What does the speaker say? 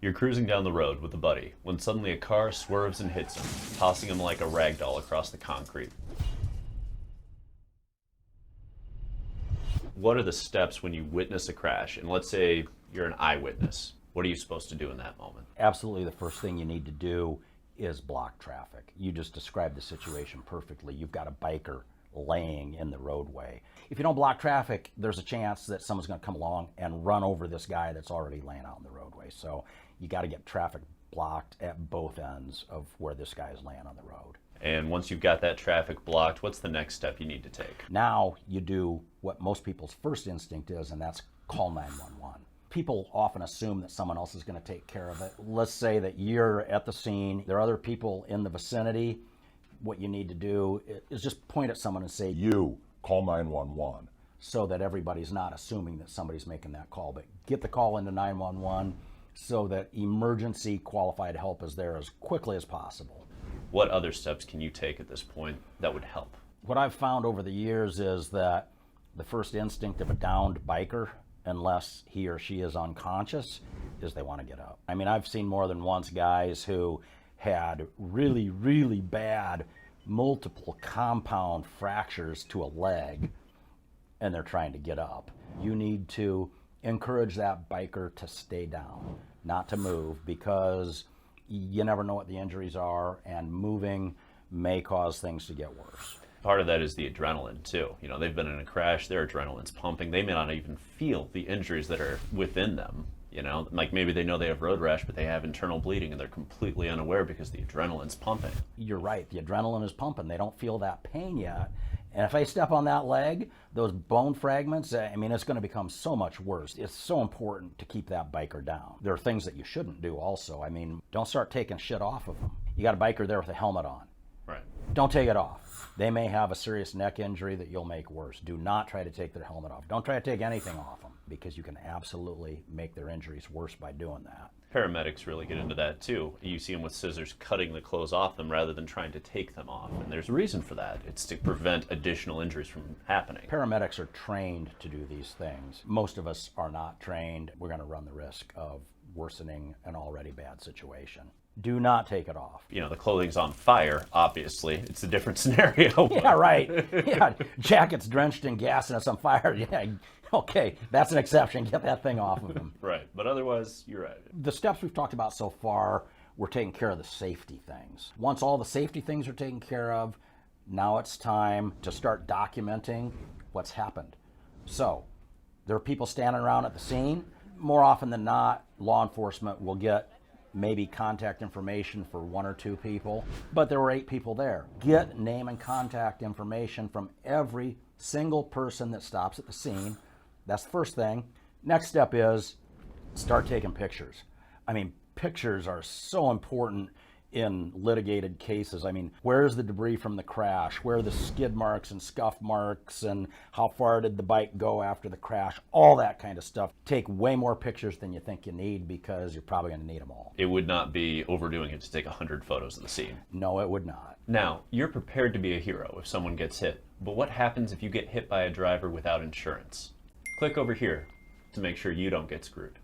You're cruising down the road with a buddy when suddenly a car swerves and hits him, tossing him like a rag doll across the concrete. What are the steps when you witness a crash? And let's say you're an eyewitness. What are you supposed to do in that moment? Absolutely, the first thing you need to do is block traffic. You just described the situation perfectly. You've got a biker laying in the roadway. If you don't block traffic, there's a chance that someone's going to come along and run over this guy that's already laying out in the roadway. So you got to get traffic blocked at both ends of where this guy is laying on the road. And once you've got that traffic blocked, what's the next step you need to take? Now you do what most people's first instinct is, and that's call 911. People often assume that someone else is going to take care of it. Let's say that you're at the scene, there are other people in the vicinity. What you need to do is just point at someone and say, You, call 911. so that everybody's not assuming that somebody's making that call. But get the call into 911 so that emergency qualified help is there as quickly as possible. What other steps can you take at this point that would help? What I've found over the years is that the first instinct of a downed biker, unless he or she is unconscious, is they want to get up. I mean, I've seen more than once guys who had really, really bad multiple compound fractures to a leg, and they're trying to get up. You need to encourage that biker to stay down, not to move, because you never know what the injuries are, and moving may cause things to get worse. Part of that is the adrenaline too. You know, they've been in a crash, their adrenaline's pumping. They may not even feel the injuries that are within them. You know, like maybe they know they have road rash, but they have internal bleeding and they're completely unaware because the adrenaline's pumping. You're right, the adrenaline is pumping. They don't feel that pain yet. And if I step on that leg, those bone fragments, I mean, it's going to become so much worse. It's so important to keep that biker down. There are things that you shouldn't do also. I mean, don't start taking shit off of them. You got a biker there with a helmet on. Right. Don't take it off. They may have a serious neck injury that you'll make worse. Do not try to take their helmet off. Don't try to take anything off them, because you can absolutely make their injuries worse by doing that. Paramedics really get into that too. You see them with scissors cutting the clothes off them rather than trying to take them off. And there's a reason for that. It's to prevent additional injuries from happening. Paramedics are trained to do these things. Most of us are not trained. We're going to run the risk of worsening an already bad situation. Do not take it off. You know, the clothing's on fire, obviously. It's a different scenario. Yeah, right. Yeah, jacket's drenched in gas and it's on fire. Yeah, okay, that's an exception. Get that thing off of them. Right, but otherwise, you're right. The steps we've talked about so far, we're taking care of the safety things. Once all the safety things are taken care of, now it's time to start documenting what's happened. So, there are people standing around at the scene. More often than not, law enforcement will get maybe contact information for 1 or 2 people, but there were 8 people there. Get name and contact information from every single person that stops at the scene. That's the first thing. Next step is start taking pictures. I mean, pictures are so important in litigated cases. I mean, where's the debris from the crash? Where are the skid marks and scuff marks, and how far did the bike go after the crash? All that kind of stuff. Take way more pictures than you think you need, because you're probably going to need them all. It would not be overdoing it to take 100 photos of the scene. No, it would not. Now, you're prepared to be a hero if someone gets hit, but what happens if you get hit by a driver without insurance? Click over here to make sure you don't get screwed.